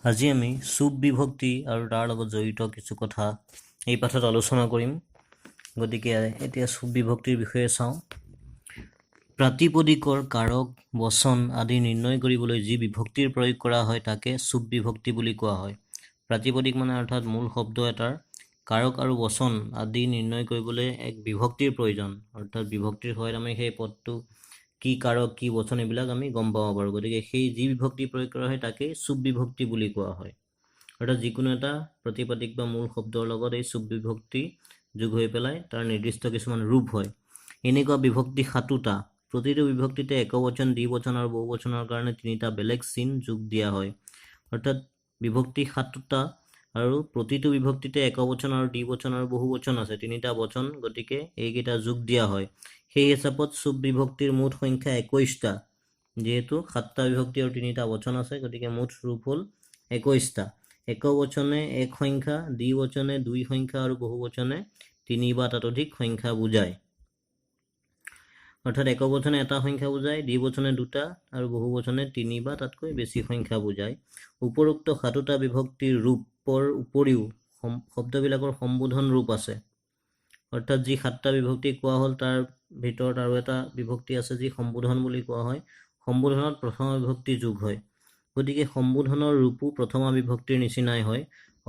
আজি আমি সুব বিভক্তি আৰু তাৰ লগত জড়িত কিছু কথা এই পাঠত আলোচনা কৰিম। গতিকে এতিয়া সুব বিভক্তিৰ বিষয়ে চাওঁ। প্ৰাতিপদিকৰ কাৰক বচন আদি নিৰ্ণয় কৰিবলৈ যি বিভক্তিৰ প্ৰয়োগ কৰা হয় তাকে সুব বিভক্তি বুলি কোৱা হয়। প্ৰাতিপদিক মানে অৰ্থাৎ মূল শব্দ এটাৰ কাৰক আৰু বচন আদি নিৰ্ণয় কৰিবলৈ এক বিভক্তিৰ প্ৰয়োজন, অৰ্থাৎ বিভক্তিৰ সহায়ত আমি সেই পদটো কি কাৰক কি বচন এইবিলাক আমি গম পাব পাৰোঁ। গতিকে সেই যি বিভক্তি প্ৰয়োগ কৰা হয় তাকেই সুব বিভক্তি বুলি কোৱা হয়। অৰ্থাৎ যিকোনো এটা প্ৰতিপাদিক বা মূল শব্দৰ লগত এই সুব বিভক্তি যোগ হৈ পেলাই তাৰ নিৰ্দিষ্ট কিছুমান ৰূপ হয়। এনেকুৱা বিভক্তি 7টা। প্ৰতিটো বিভক্তিতে একবচন, দ্বিবচন আৰু বহুবচনৰ কাৰণে 3টা বেলেগ চিন যোগ দিয়া হয়। অৰ্থাৎ বিভক্তি 7টা আৰু প্ৰতিটো বিভক্তিতে একবচন আৰু দ্বিবচন আৰু বহুবচন আছে, 3টা বচন, গতিকে এইকেইটা যোগ দিয়া হয়। সেই হিচাপত সুব বিভক্তিৰ মুঠ সংখ্যা 21টা। যেহেতু 7টা বিভক্তি আৰু 3টা বচন আছে, গতিকে মুঠ ৰূপ হ'ল 21টা। একবচনে এক সংখ্যা, দ্বিবচনে 2 সংখ্যা আৰু বহুবচনে 3 বা ততোধিক সংখ্যা বুজায়। অৰ্থাৎ একবচনে এটা সংখ্যা বুজায়, দ্বিবচনে 2টা আৰু বহুবচনে 3 বা তাতকৈ বেছি সংখ্যা বুজায়। উপৰোক্ত 7টা বিভক্তিৰ ৰূপৰ উপৰিও শব্দবিলাকৰ সম্বোধন ৰূপ আছে। অৰ্থাৎ যি 7টা বিভক্তি কোৱা হ'ল তাৰ ভিতৰত আৰু এটা বিভক্তি আছে যি সম্বোধন বুলি কোৱা হয়। সম্বোধনত প্ৰথমা বিভক্তি যোগ হয়। গতিকে সম্বোধনৰ ৰূপো প্ৰথমা বিভক্তিৰ নিচিনাই হয়।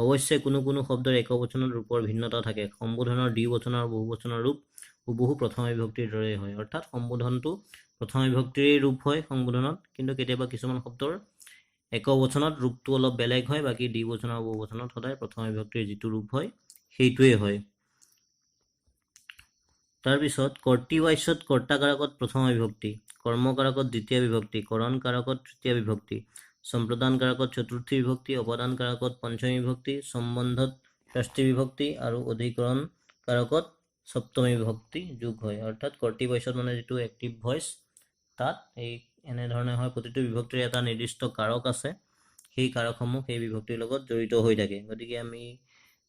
অৱশ্যে কোনো কোনো শব্দৰ একবচনৰ ৰূপৰ ভিন্নতা থাকে। সম্বোধনৰ দ্বিবচন আৰু বহুবচনৰ ৰূপ হুবহু প্ৰথমা বিভক্তিৰ দৰেই হয়। অৰ্থাৎ সম্বোধনটো প্ৰথমা বিভক্তিৰেই ৰূপ হয় সম্বোধনত, কিন্তু কেতিয়াবা কিছুমান শব্দৰ একবচনত ৰূপটো অলপ বেলেগ হয়, বাকী দ্বিবচন আৰু বহুবচনত সদায় প্ৰথমা বিভক্তিৰ যিটো ৰূপ হয় সেইটোৱেই হয়। তাৰপিছত কৰ্তৃবাচ্যত কৰ্তাকাৰকত প্ৰথমা বিভক্তি, কৰ্মকাৰকত দ্বিতীয় বিভক্তি, কৰণ কাৰকত তৃতীয় বিভক্তি, সম্প্ৰদান কাৰকত চতুৰ্থী বিভক্তি, অপাদান কাৰকত পঞ্চমী বিভক্তি, সম্বন্ধত ষষ্ঠী বিভক্তি আৰু অধিকৰণ কাৰকত সপ্তমী বিভক্তি যোগ হয়। অৰ্থাৎ কৰ্তৃবাচ্যত মানে যিটো এক্টিভ ভইচ তাত এই এনেধৰণে হয়, প্ৰতিটো বিভক্তিৰ এটা নিৰ্দিষ্ট কাৰক আছে, সেই কাৰকসমূহ সেই বিভক্তিৰ লগত জড়িত হৈ থাকে। গতিকে আমি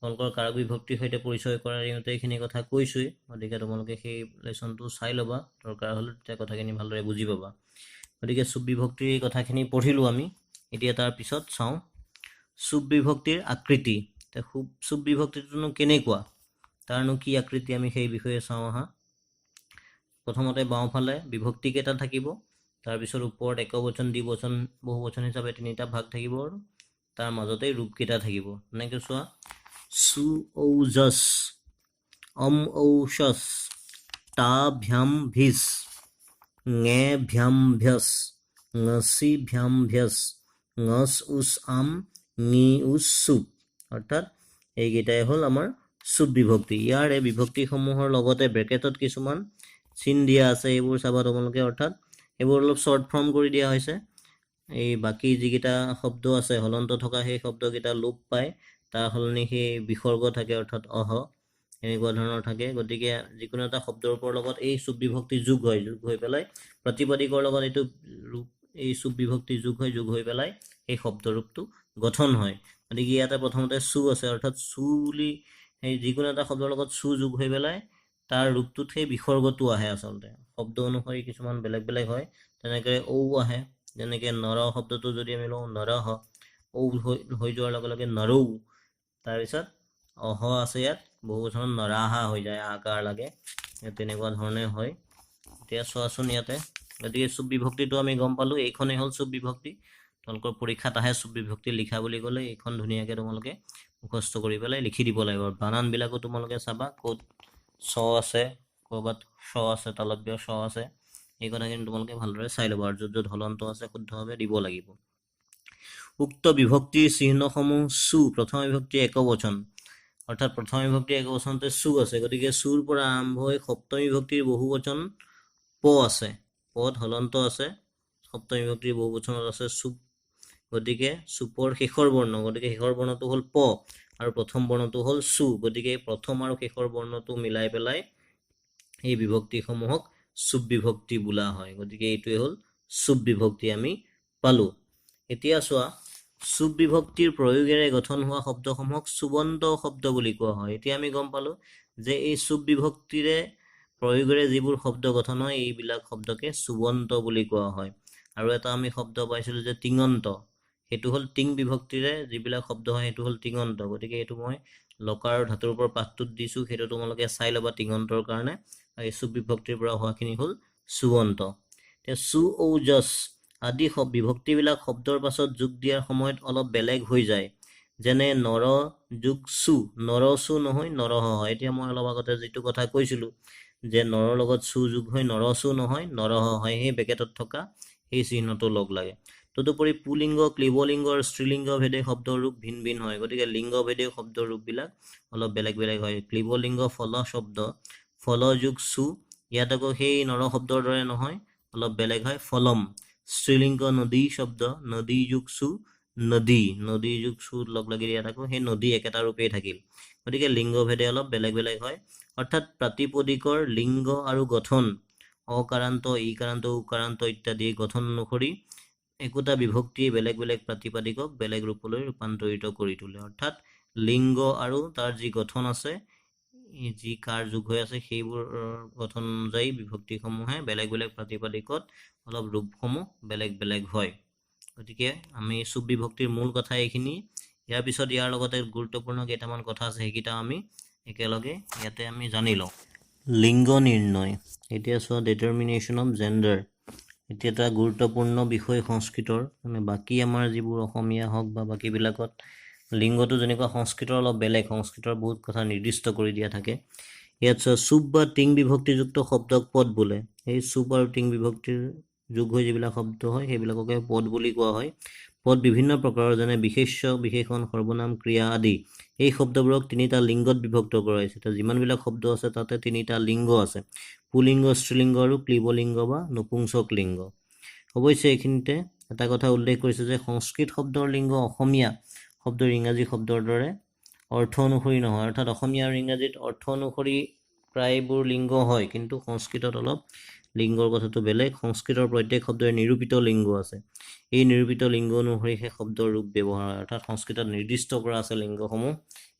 তোমালোকৰ কাৰক বিভক্তিৰ সৈতে পৰিচয় কৰাৰ ইহঁতে এইখিনি কথা কৈছোঁৱেই, গতিকে তোমালোকে সেই লেচনটো চাই ল'বা, দৰকাৰ হ'লে তেতিয়া কথাখিনি ভালদৰে বুজি পাবা। গতিকে সুব বিভক্তিৰ এই কথাখিনি পঢ়িলোঁ আমি। এতিয়া তাৰ পিছত চাওঁ সুব বিভক্তিৰ আকৃতি। সুব বিভক্তিটোনো কেনেকুৱা, তাৰনো কি আকৃতি, আমি সেই বিষয়ে চাওঁ আহা। প্ৰথমতে বাওঁফালে বিভক্তি কেইটা থাকিব, তাৰপিছত ওপৰত একবচন, দ্বিবচন, বহুবচন হিচাপে 3টা ভাগ থাকিব আৰু তাৰ মাজতে ৰূপকেইটা থাকিব। এনেকৈ চোৱা, সু ঔ যস, অম ঔ শস, টা ভ্যাম ভিস, ঙে ভ্যাম ভ্যস, ঙসি ভ্যাম ভ্যস, ঙস উস আম, ঙি উস সুপ। অৰ্থাৎ এইকেইটাই হ'ল আমাৰ সুব বিভক্তি। ইয়াৰে বিভক্তিসমূহৰ লগতে ব্ৰেকেটত কিছুমান চিন দিয়া আছে, এইবোৰ চাবা তোমালোকে। অৰ্থাৎ এইবোৰ অলপ শ্বৰ্ট ফৰ্ম কৰি দিয়া হৈছে। এই বাকী যিকেইটা শব্দ আছে হলন্ত থকা সেই শব্দকেইটা লোপ পায়, তাৰ সলনি সেই বিসৰ্গ থাকে, অৰ্থাৎ অহ, এনেকুৱা ধৰণৰ থাকে। গতিকে যিকোনো এটা শব্দৰ ওপৰৰ লগত এই সুব বিভক্তি যোগ হয়, যোগ হৈ পেলাই প্ৰতিপাদিকৰ লগত এইটো ৰূপ, এই সুব বিভক্তি যোগ হৈ পেলাই সেই শব্দৰূপটো গঠন হয়। গতিকে ইয়াতে প্ৰথমতে চু আছে, অৰ্থাৎ চু বুলি সেই যিকোনো এটা শব্দৰ লগত চু যোগ হৈ পেলাই তাৰ ৰূপটোত সেই বিসৰ্গটো আহে। আচলতে শব্দ অনুসৰি কিছুমান বেলেগ বেলেগ হয়। তেনেকৈ ঔ আহে, যেনেকৈ নৰ শব্দটো যদি আমি লওঁ নৰহ, ঔ হৈ যোৱাৰ লগে লগে নৰৌ। তাৰপিছত অহ আছে, ইয়াত বহুবচনত নৰাহা হৈ যায়, আকাৰ লাগে, তেনেকুৱা ধৰণে হয়। এতিয়া চোৱাচোন ইয়াতে, গতিকে সুব বিভক্তিটো আমি গম পালোঁ, এইখনেই হ'ল সুব বিভক্তি। তোমালোকৰ পৰীক্ষাত আহে সুব বিভক্তি লিখা বুলি ক'লে এইখন ধুনীয়াকৈ তোমালোকে মুখস্থ কৰি পেলাই লিখি দিব লাগিব। বানানবিলাকো তোমালোকে চাবা, ক'ত চ আছে, ক'ৰবাত চ আছে, তালব্য চ আছে, এই কথাখিনি তোমালোকে ভালদৰে চাই ল'বা, আৰু য'ত য'ত হলন্ত আছে শুদ্ধভাৱে দিব লাগিব। উক্ত বিভক্তিৰ চিহ্নসমূহ চু, প্ৰথম বিভক্তি একবচন, অৰ্থাৎ প্ৰথম বিভক্তি একবচনতে চু আছে, গতিকে চুৰ পৰা আৰম্ভ হৈ সপ্তমী বিভক্তিৰ বহুবচন প আছে, পত হলন্ত আছে, সপ্তমী বিভক্তিৰ বহুবচনত আছে চুপ, গতিকে চুপৰ শেষৰ বৰ্ণ, গতিকে শেষৰ বৰ্ণটো হ'ল প আৰু প্ৰথম বৰ্ণটো হ'ল চু, গতিকে প্ৰথম আৰু শেষৰ বৰ্ণটো মিলাই পেলাই এই বিভক্তিসমূহক সুব বিভক্তি বোলা হয়। গতিকে এইটোৱে হ'ল সুব বিভক্তি আমি পালোঁ। এতিয়া চোৱা, সুব বিভক্তিৰ প্ৰয়োগেৰে গঠন হোৱা শব্দসমূহক সুবন্ত শব্দ বুলি কোৱা হয়। এতিয়া আমি গম পালোঁ যে এই সুব বিভক্তিৰে প্ৰয়োগেৰে যিবোৰ শব্দ গঠন হয় এইবিলাক শব্দকে সুবন্ত বুলি কোৱা হয়। আৰু এটা আমি শব্দ পাইছিলোঁ যে তিঙন্ত, সেইটো হ'ল টিং বিভক্তিৰে যিবিলাক শব্দ হয় সেইটো হ'ল টিঙন্ত। গতিকে এইটো মই লকাৰ আৰু ধাতুৰ ওপৰত পাঠটোত দিছোঁ, সেইটো তোমালোকে চাই ল'বা টিঙন্তৰ কাৰণে। আৰু এই চুপ বিভক্তিৰ পৰা হোৱাখিনি হ'ল চুৱন্ত। এতিয়া চু ঔ জছ আদি বিভক্তিবিলাক শব্দৰ পাছত যোগ দিয়াৰ সময়ত অলপ বেলেগ হৈ যায়, যেনে নৰ যোগ চু, নৰচু নহয় নৰহ হয়। এতিয়া মই অলপ আগতে যিটো কথা কৈছিলোঁ যে নৰৰ লগত চু যোগ হৈ নৰচু নহয় নৰহ হয়, সেই বেকেটত থকা সেই চিহ্নটো লগ লাগে। তদুপৰি পুলিংগ, ক্লিবলিংগ আৰু স্ত্ৰীলিংগ ভেদে শব্দৰ ৰূপ ভিন ভিন হয়। গতিকে লিংগ ভেদে শব্দৰ ৰূপবিলাক অলপ বেলেগ বেলেগ হয়। ক্লিবলিংগ ফল শব্দ, ফল যোগ চু, ইয়াত আকৌ সেই নৰ শব্দৰ দৰে নহয়, অলপ বেলেগ হয়, ফলম। স্ত্ৰীলিংগ নদী শব্দ, নদী যোগ চু, নদী, নদী যোগ চু লগ লাগি ইয়াত আকৌ সেই নদী একেটা ৰূপেই থাকিল। গতিকে লিংগ ভেদে অলপ বেলেগ বেলেগ হয়। অৰ্থাৎ প্ৰাতিপদিকৰ লিংগ আৰু গঠন, অকাৰান্ত, ইকাৰান্ত, উকাৰান্ত ইত্যাদি গঠন অনুসৰি একোটা বিভক্তিয়ে বেলেগ বেলেগ প্ৰাতিপাদিকক বেলেগ ৰূপলৈ ৰূপান্তৰিত কৰি তোলে। অৰ্থাৎ লিংগ আৰু তাৰ যি গঠন আছে, যি কাৰ যোগ হৈ আছে, সেইবোৰ গঠন অনুযায়ী বিভক্তিসমূহে বেলেগ বেলেগ প্ৰাতিপাদিকত অলপ ৰূপসমূহ বেলেগ বেলেগ হয়। গতিকে আমি চুপ বিভক্তিৰ মূল কথা এইখিনি। ইয়াৰ পিছত ইয়াৰ লগতে গুৰুত্বপূৰ্ণ কেইটামান কথা আছে, সেইকেইটা আমি একেলগে ইয়াতে আমি জানি লওঁ। লিংগ নিৰ্ণয়, এতিয়া চোৱা ডিটাৰমিনেশ্যন অফ জেণ্ডাৰ। এতিয়া এটা গুৰুত্বপূৰ্ণ বিষয় সংস্কৃতৰ, মানে বাকী আমাৰ যিবোৰ অসমীয়া হওক বা বাকীবিলাকত লিংগটো যেনেকুৱা সংস্কৃতৰ অলপ বেলেগ, সংস্কৃতৰ বহুত কথা নিৰ্দিষ্ট কৰি দিয়া থাকে। ইয়াত চোৱা চুপ বা টিং বিভক্তিযুক্ত শব্দক পদ বোলে। এই চুপ আৰু টিং বিভক্তিৰ যোগ হৈ যিবিলাক শব্দ হয় সেইবিলাককে পদ বুলি কোৱা হয়। পদ বিভিন্ন প্ৰকাৰৰ, যেনে বিশেষ্য, বিশেষণ, সৰ্বনাম, ক্ৰিয়া আদি। এই শব্দবোৰক তিনিটা লিংগত বিভক্ত কৰা হৈছে। এতিয়া যিমানবিলাক শব্দ আছে তাতে তিনিটা লিংগ আছে, পুলিংগ, স্ত্ৰীলিংগ আৰু ক্লিবলিংগ বা নপুংসক লিংগ। অৱশ্যে এইখিনিতে এটা কথা উল্লেখ কৰিছে যে সংস্কৃত শব্দৰ লিংগ অসমীয়া শব্দৰ ইংৰাজী শব্দৰ দৰে অৰ্থ অনুসৰি নহয়। অৰ্থাৎ অসমীয়া আৰু ইংৰাজীত অৰ্থ অনুসৰি প্ৰায়বোৰ লিংগ হয়, কিন্তু সংস্কৃতত অলপ লিংগৰ কথাটো বেলেগ। সংস্কৃতৰ প্ৰত্যেক শব্দৰে নিৰূপিত লিংগ আছে, এই নিৰূপিত লিংগ অনুসৰি সেই শব্দৰ ৰূপ ব্যৱহাৰ হয়। অৰ্থাৎ সংস্কৃতত নিৰ্দিষ্ট কৰা আছে লিংগসমূহ,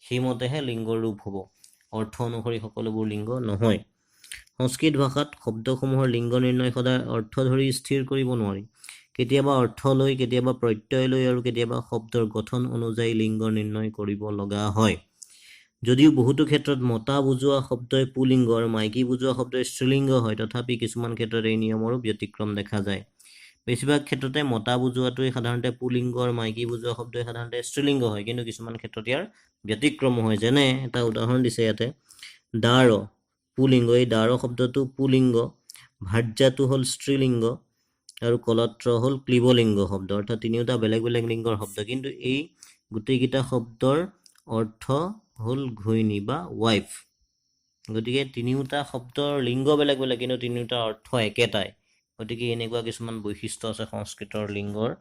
সেইমতেহে লিংগৰ ৰূপ হ'ব, অৰ্থ অনুসৰি সকলোবোৰ লিংগ নহয়। সংস্কৃত ভাষাত শব্দসমূহৰ লিংগ নিৰ্ণয় সদায় অৰ্থ ধৰি স্থিৰ কৰিব নোৱাৰি। কেতিয়াবা অৰ্থ লৈ, কেতিয়াবা প্ৰত্যয় লৈ আৰু কেতিয়াবা শব্দৰ গঠন অনুযায়ী লিংগ নিৰ্ণয় কৰিব লগা হয়। যদিও বহুতো ক্ষেত্ৰত মতা বুজোৱা শব্দই পুলিংগ আৰু মাইকী বুজোৱা শব্দই স্ত্ৰীলিংগ হয়, তথাপি কিছুমান ক্ষেত্ৰত এই নিয়মৰো ব্যতিক্ৰম দেখা যায়। বেছিভাগ ক্ষেত্ৰতে মতা বুজোৱাটোৱে সাধাৰণতে পুলিংগ আৰু মাইকী বুজোৱা শব্দই সাধাৰণতে স্ত্ৰীলিংগ হয়, কিন্তু কিছুমান ক্ষেত্ৰত ইয়াৰ ব্যতিক্ৰম হয়। যেনে এটা উদাহৰণ দিছে ইয়াতে, দাৰ পুলিংগ, এই দাৰ শব্দটো পুলিংগ, ভাৰ্যাটো হ'ল স্ত্ৰীলিংগ আৰু কলত্ৰ হ'ল ক্লিবলিংগ শব্দ। অৰ্থাৎ তিনিওটা বেলেগ বেলেগ লিংগৰ শব্দ, কিন্তু এই গোটেইকেইটা শব্দৰ অৰ্থ হ'ল ঘৈণী বা ৱাইফ। গতিকে তিনিওটা শব্দৰ লিংগ বেলেগ বেলেগ, কিন্তু তিনিওটা অৰ্থ একেটাই। গতিকে এনেকুৱা কিছুমান বৈশিষ্ট্য আছে সংস্কৃতৰ লিংগৰ।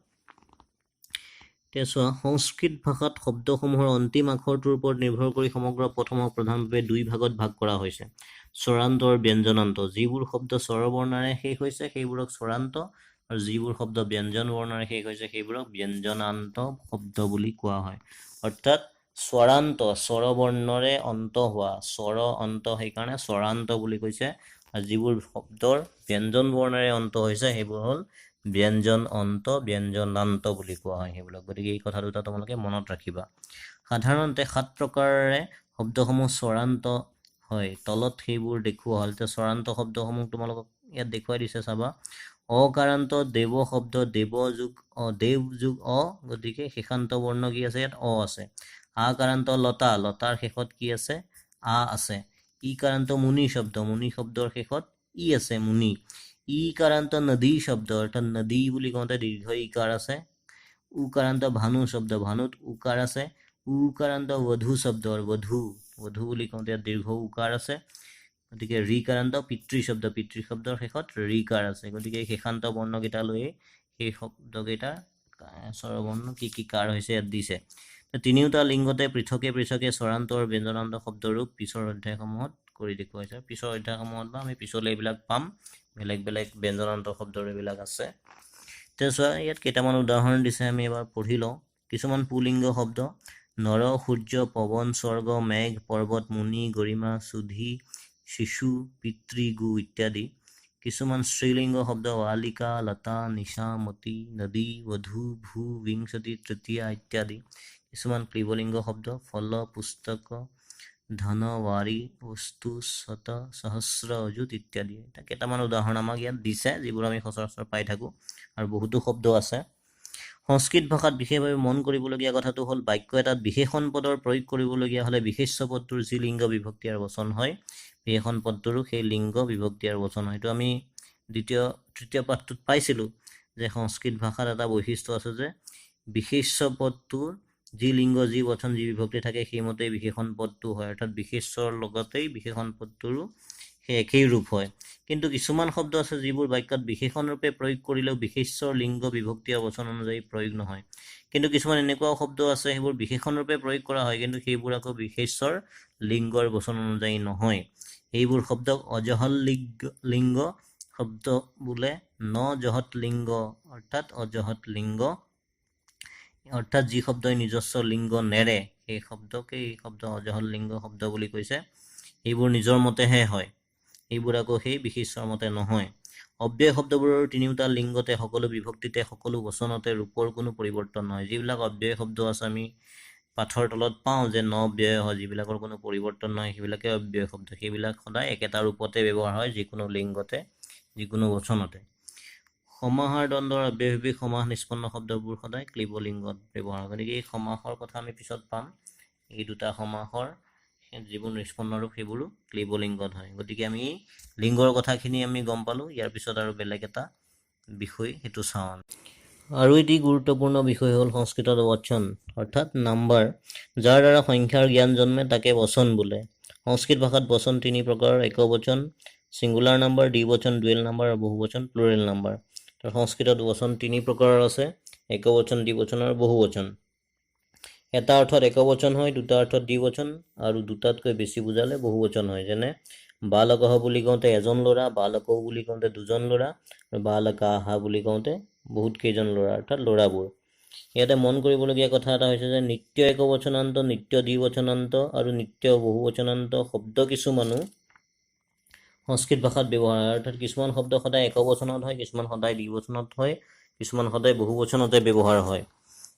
এতিয়া চোৱা, সংস্কৃত ভাষাত শব্দসমূহৰ অন্তিম আখৰটোৰ ওপৰত নিৰ্ভৰ কৰি সমগ্ৰ পথসমূহক প্ৰধানভাৱে দুই ভাগত ভাগ কৰা হৈছে, স্বৰান্ত আৰু ব্যঞ্জনান্ত। যিবোৰ শব্দ স্বৰবৰ্ণাৰে শেষ হৈছে সেইবোৰক স্বৰান্ত, আৰু যিবোৰ শব্দ ব্যঞ্জন বৰ্ণাৰে শেষ হৈছে সেইবোৰক ব্যঞ্জনান্ত শব্দ বুলি কোৱা হয়। অৰ্থাৎ স্বৰান্ত, স্বৰবৰ্ণৰে অন্ত হোৱা, স্বৰ অন্ত, সেইকাৰণে স্বৰান্ত বুলি কৈছে। আৰু যিবোৰ শব্দৰ ব্যঞ্জন বৰ্ণেৰে অন্ত হৈছে সেইবোৰ হ'ল ব্যঞ্জন অন্ত, ব্যঞ্জনান্ত বুলি কোৱা হয় সেইবিলাক। গতিকে এই কথা দুটা তোমালোকে মনত ৰাখিবা। সাধাৰণতে 7 প্ৰকাৰেৰে শব্দসমূহ স্বৰান্ত হয়, তলত সেইবোৰ দেখুওৱা হ'ল। এতিয়া স্বৰান্ত শব্দসমূহ তোমালোকক ইয়াত দেখুৱাই দিছে, চাবা। অকাৰান্ত দেৱ শব্দ, দেৱ যোগ দেৱ যোগ গতিকে শেষান্ত বৰ্ণ কি আছে ইয়াত? আছে। আকাৰান্ত লতা, লতাৰ শেষত কি আছে? আছে। ইকাৰান্ত মুনি শব্দ, মুনি শব্দৰ শেষত ই আছে, মুনি। ইকাৰান্ত নদী শব্দ, অৰ্থাৎ নদী বুলি কওঁতে দীৰ্ঘ ইকাৰ আছে। উকাৰান্ত ভানু শব্দ, ভানুত উকাৰ আছে। উকাৰান্ত বধূ শব্দ, বধূ, বধূ বুলি কওঁতে ইয়াত দীৰ্ঘ উকাৰ আছে। গতিকে ঋকাৰান্ত পিতৃ শব্দ, পিতৃ শব্দৰ শেষত ঋকাৰ আছে। গতিকে এই শেষান্ত বৰ্ণকেইটা লৈয়ে সেই শব্দকেইটাৰ স্বৰবৰ্ণ কি কি কাৰ হৈছে ইয়াত দিছে। তিনিওটা লিংগতে পৃথকে পৃথকে স্বৰান্ত আৰু ব্যঞ্জনান্ত শব্দৰূপ পিছৰ অধ্যায়সমূহত কৰি দেখুৱাইছে। পিছৰ অধ্যায়সমূহত বা আমি পিছলৈ এইবিলাক পাম, বেলেগ বেলেগ ব্যঞ্জনান্ত শব্দৰ এইবিলাক আছে। এতিয়া চোৱা, ইয়াত কেইটামান উদাহৰণ দিছে, আমি এবাৰ পঢ়ি লওঁ। কিছুমান পুলিংগ শব্দ, নৰ, সূৰ্য, পৱন, স্বৰ্গ, মেঘ, পৰ্বত, মুনি, গৰিমা, সুধি, শিশু, পিতৃ, গু ইত্যাদি। কিছুমান স্ত্ৰীলিংগ শব্দ বালিকা, লতা, নিশা, মতি, নদী, বধূ, ভূ, বিংশতি, তৃতীয়া ইত্যাদি। কিছুমান ক্লিবলিংগ শব্দ ফল, পুস্তক, ধন, ৱাৰী, বস্তু, শত, সহস্ৰ, অযুত ইত্যাদি। এটা কেইটামান উদাহৰণ আমাক ইয়াত দিছে যিবোৰ আমি সচৰাচৰ পাই থাকোঁ আৰু বহুতো শব্দ আছে। সংস্কৃত ভাষাত বিশেষভাৱে মন কৰিবলগীয়া কথাটো হ'ল বাক্য এটাত বিশেষণ পদৰ প্ৰয়োগ কৰিবলগীয়া হ'লে বিশেষ্য পদটোৰ যি লিংগ বিভক্তি আৰু বচন হয় বিশেষণ পদটোৰো সেই লিংগ বিভক্তি আৰু বচন হয়। এইটো আমি তৃতীয় পাঠটোত পাইছিলোঁ যে সংস্কৃত ভাষাত এটা বৈশিষ্ট্য আছে যে বিশেষ্য পদটোৰ যি লিংগ যি বচন যি বিভক্তি থাকে সেইমতেই বিশেষণ পদটো হয়, অৰ্থাৎ বিশেষ্যৰ লগতেই বিশেষণ পদটোৰো সেই একেই ৰূপ হয়। কিন্তু কিছুমান শব্দ আছে যিবোৰ বাক্যত বিশেষণ ৰূপে প্ৰয়োগ কৰিলেও বিশেষ্যৰ লিংগ বিভক্তি আৰু বচন অনুযায়ী প্ৰয়োগ নহয়। কিন্তু কিছুমান এনেকুৱাও শব্দ আছে সেইবোৰ বিশেষণ ৰূপে প্ৰয়োগ কৰা হয় কিন্তু সেইবোৰ আকৌ বিশেষ্যৰ লিংগ আৰু বচন অনুযায়ী নহয়। এইবোৰ শব্দক অজহল লিংগ শব্দ বোলে। ন জহত লিংগ অৰ্থাৎ অজহত লিংগ, অৰ্থাৎ যি শব্দই নিজস্ব লিংগ নেৰে সেই শব্দকে এই শব্দ অজহল লিংগ শব্দ বুলি কৈছে। এইবোৰ নিজৰ মতেহে হয়, এইবোৰ আকৌ সেই বিশেষ্যৰ মতে নহয়। অব্যয় শব্দবোৰৰ তিনিওটা লিংগতে সকলো বিভক্তিতে সকলো বচনতে ৰূপৰ কোনো পৰিৱৰ্তন নহয়। যিবিলাক অব্যয় শব্দ আছে আমি পাঠৰ তলত পাওঁ যে ন ব্যয় হয়, যিবিলাকৰ কোনো পৰিৱৰ্তন নহয় সেইবিলাকে অব্যয় শব্দ। সেইবিলাক সদায় একেটা ৰূপতে ব্যৱহাৰ হয় যিকোনো লিংগতে যিকোনো বচনতে। সমাহাৰ দ্বন্দ্বৰ অব্যয়ভাৱিক সমাস নিষ্পন্ন শব্দবোৰ সদায় ক্লিবলিংগত ব্যৱহাৰ হয়। গতিকে এই সমাসৰ কথা আমি পিছত পাম। এই দুটা সমাসৰ যিবোৰ নিষ্পন্ন ৰূপ সেইবোৰো ক্লিবলিংগত হয়। গতিকে আমি লিংগৰ কথাখিনি আমি গম পালোঁ। ইয়াৰ পিছত আৰু বেলেগ এটা বিষয় সেইটো চাওঁ। আৰু এটি গুৰুত্বপূৰ্ণ বিষয় হ'ল সংস্কৃতত বচন অৰ্থাৎ নাম্বাৰ। যাৰ দ্বাৰা সংখ্যাৰ জ্ঞান জন্মে তাকে বচন বোলে। সংস্কৃত ভাষাত বচন তিনি প্ৰকাৰৰ: একবচন, ছিংগুলাৰ নাম্বাৰ, দ্বিবচন, ডুৱেল নাম্বাৰ আৰু বহুবচন, প্লুৰেল নাম্বাৰ। সংস্কৃতত বচন তিনি প্ৰকাৰৰ আছে: একবচন, দ্বিবচন আৰু বহুবচন। এটা অৰ্থত একবচন হয়, দুটা অৰ্থত দ্বিবচন আৰু দুটাতকৈ বেছি বুজালে বহুবচন হয়। যেনে বালকহ বুলি কওঁতে এজন ল'ৰা, বালকৌ বুলি কওঁতে দুজন ল'ৰা আৰু বালকাহা বুলি কওঁতে বহুত কেইজন ল'ৰা অৰ্থাৎ ল'ৰাবোৰ। ইয়াতে মন কৰিবলগীয়া কথা এটা হৈছে যে নিত্য একবচনান্ত, নিত্য দ্বিবচনান্ত আৰু নিত্য বহুবচনান্ত শব্দ কিছুমানো সংস্কৃত ভাষাত ব্যৱহাৰ হয়। অৰ্থাৎ কিছুমান শব্দ সদায় একবচনত হয়, কিছুমান সদায় দ্বিবচনত হয়, কিছুমান সদায় বহুবচনতে ব্যৱহাৰ হয়।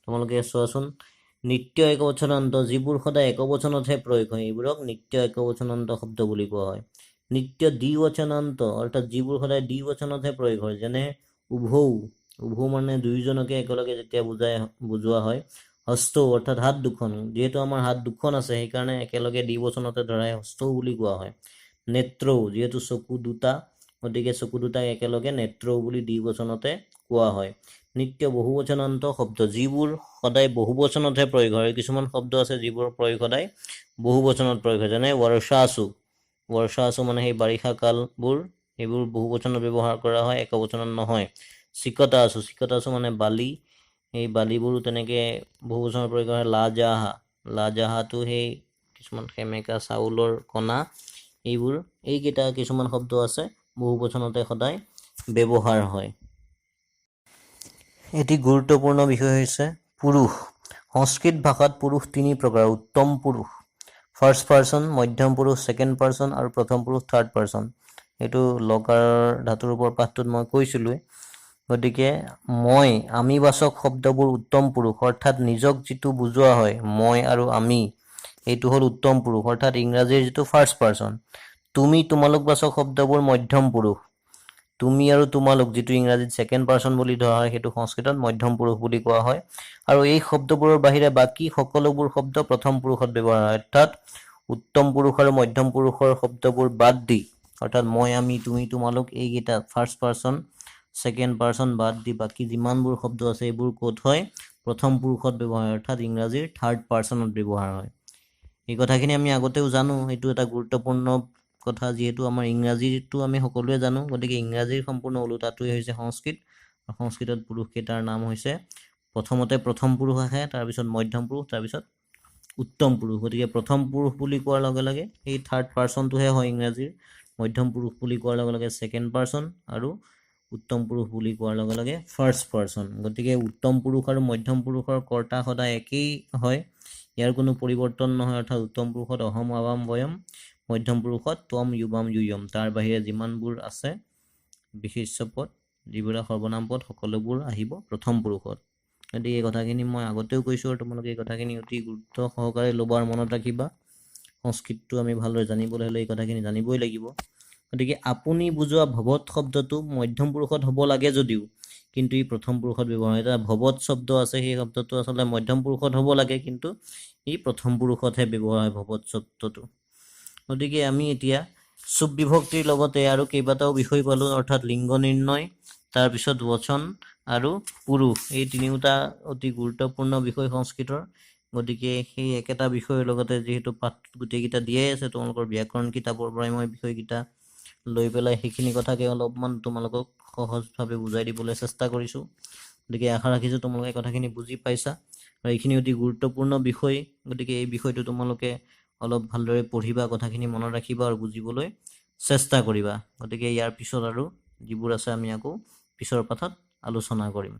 তোমালোকে চোৱাচোন, নিত্য একবচনান্ত যিবোৰ সদায় একবচনতহে প্ৰয়োগ হয় এইবোৰক নিত্য একবচনান্ত শব্দ বুলি কোৱা হয়। নিত্য দ্বিবচনান্ত অৰ্থাৎ যিবোৰ সদায় দ্বিবচনতহে প্ৰয়োগ হয়, যেনে উভৌ। উভৌ মানে দুয়োজনকে একেলগে যেতিয়া বুজোৱা হয়। হস্তৌ অৰ্থাৎ হাত দুখন, যিহেতু আমাৰ হাত দুখন আছে সেইকাৰণে একেলগে দ্বিবচনতে ধৰাই হস্তৌ বুলি কোৱা হয়। নেত্ৰৌ, যিহেতু চকু দুটা গতিকে চকু দুটাক একেলগে নেত্ৰৌ বুলি দ্বিবচনতে কোৱা হয়। নিত্য বহুবচনান্ত শব্দ যিবোৰ সদায় বহুবচনতহে প্ৰয়োগ হয়। কিছুমান শব্দ আছে যিবোৰ প্ৰয়োগ সদায় বহুবচনত প্ৰয়োগ হয়, যেনে বৰ্ষাসু। বৰ্ষাসু মানে সেই বাৰিষা কালবোৰ, সেইবোৰ বহুবচনত ব্যৱহাৰ কৰা হয়, একবচনত নহয়। চিকতাসু, চিকতাসু মানে বালি, সেই বালিবোৰো তেনেকৈ বহুবচনত প্ৰয়োগ হয়। লাজাহা, লাজাহাটো সেই কিছুমান সেমেকা চাউলৰ কণা, এইকেইটা কিছুমান শব্দ আছে বহুবচনতে সদায় ব্যৱহাৰ হয়। এটি গুৰুত্বপূৰ্ণ বিষয় হৈছে পুৰুষ। সংস্কৃত ভাষাত পুৰুষ তিনি প্ৰকাৰ: উত্তম পুৰুষ ফাৰ্ষ্ট পাৰ্চন, মধ্যম পুৰুষ ছেকেণ্ড পাৰ্চন আৰু প্ৰথম পুৰুষ থাৰ্ড পাৰ্চন। এইটো লকাৰ ধাতুৰ ওপৰৰ পাঠটোত মই কৈছিলোঁৱেই। গতিকে মই আমিবাচক শব্দবোৰ উত্তম পুৰুষ অৰ্থাৎ নিজক যিটো বুজোৱা হয় মই আৰু আমি, এইটো হ'ল উত্তম পুৰুষ অৰ্থাৎ ইংৰাজীৰ যিটো ফাৰ্ষ্ট পাৰ্চন। তুমি তোমালোক বাচক শব্দবোৰ মধ্যম পুৰুষ। তুমি আৰু তোমালোক যিটো ইংৰাজীত ছেকেণ্ড পাৰ্চন বুলি ধৰা হয় সেইটো সংস্কৃতত মধ্যম পুৰুষ বুলি কোৱা হয়। আৰু এই শব্দবোৰৰ বাহিৰে বাকী সকলোবোৰ শব্দ প্ৰথম পুৰুষত ব্যৱহাৰ হয়। অৰ্থাৎ উত্তম পুৰুষ আৰু মধ্যম পুৰুষৰ শব্দবোৰ বাদ দি, অৰ্থাৎ মই আমি তুমি তোমালোক এইকেইটা ফাৰ্ষ্ট পাৰ্চন ছেকেণ্ড পাৰ্চন বাদ দি বাকী যিমানবোৰ শব্দ আছে এইবোৰ ক'ত হয়? প্ৰথম পুৰুষত ব্যৱহাৰ হয়, অৰ্থাৎ ইংৰাজীৰ থাৰ্ড পাৰ্চনত ব্যৱহাৰ হয়। এই কথাখিনি আমি আগতেও জানো, এইটো এটা গুৰুত্বপূৰ্ণ কথা। যিহেতু আমাৰ ইংৰাজীটো আমি সকলোৱে জানো, গতিকে ইংৰাজীৰ সম্পূৰ্ণ ওলোটাটোৱে হৈছে সংস্কৃত। সংস্কৃতত পুৰুষকেইটাৰ নাম হৈছে প্ৰথমতে প্ৰথম পুৰুষ আহে, তাৰপিছত মধ্যম পুৰুষ, তাৰপিছত উত্তম পুৰুষ। গতিকে প্ৰথম পুৰুষ বুলি কোৱাৰ লগে লগে এই থাৰ্ড পাৰ্চনটোহে হয় ইংৰাজীৰ। মধ্যম পুৰুষ বুলি কোৱাৰ লগে লগে ছেকেণ্ড পাৰ্চন আৰু উত্তম পুৰুষ বুলি কোৱাৰ লগে লগে ফাৰ্ষ্ট পাৰ্চন। গতিকে উত্তম পুৰুষ আৰু মধ্যম পুৰুষৰ কৰ্তা সদায় একেই হয়, ইয়াৰ কোনো পৰিৱৰ্তন নহয়। অৰ্থাৎ উত্তম পুৰুষত অহম আৱাম বয়ম, মধ্যম পুৰুষত ত্বম যুৱাম যুয়ম। তাৰ বাহিৰে যিমানবোৰ আছে বিশেষ্য পদ, যিবোৰ সৰ্বনাম পদ সকলোবোৰ আহিব প্ৰথম পুৰুষত। গতিকে এই কথাখিনি মই আগতেও কৈছোঁ আৰু তোমালোকে এই কথাখিনি অতি গুৰুত্ব সহকাৰে ল'বা আৰু মনত ৰাখিবা। সংস্কৃতটো আমি ভালদৰে জানিবলৈ হ'লে এই কথাখিনি জানিবই লাগিব। গতিকে আপুনি বুজোৱা ভৱত শব্দটো মধ্যম পুৰুষত হ'ব লাগে যদিও কিন্তু ই প্ৰথম পুৰুষত ব্যৱহাৰ হয়। এটা ভৱত শব্দ আছে, সেই শব্দটো আচলতে মধ্যম পুৰুষত হ'ব লাগে, কিন্তু ই প্ৰথম পুৰুষতহে ব্যৱহাৰ হয় ভৱত শব্দটো। গতিকে আমি এতিয়া চুপ বিভক্তিৰ লগতে আৰু কেইবাটাও বিষয় পালোঁ, অৰ্থাৎ লিংগ নিৰ্ণয়, তাৰপিছত বচন আৰু পুৰুষ, এই তিনিওটা অতি গুৰুত্বপূৰ্ণ বিষয় সংস্কৃতৰ। গতিকে সেই একেটা বিষয়ৰ লগতে যিহেতু পাঠ গোটেইকেইটা দিয়াই আছে, তোমালোকৰ ব্যাকৰণ কিতাপৰ পৰাই মই বিষয়কেইটা লৈ পেলাই সেইখিনি কথাকে অলপমান তোমালোকক সহজভাৱে বুজাই দিবলৈ চেষ্টা কৰিছোঁ। গতিকে আশা ৰাখিছোঁ তোমালোকে কথাখিনি বুজি পাইছা আৰু এইখিনি অতি গুৰুত্বপূৰ্ণ বিষয়। গতিকে এই বিষয়টো তোমালোকে অলপ ভালদৰে পঢ়িবা, কথাখিনি মনত ৰাখিবা আৰু বুজিবলৈ চেষ্টা কৰিবা। গতিকে ইয়াৰ পিছত আৰু যিবোৰ আছে আমি আকৌ পিছৰ পাঠত আলোচনা কৰিম।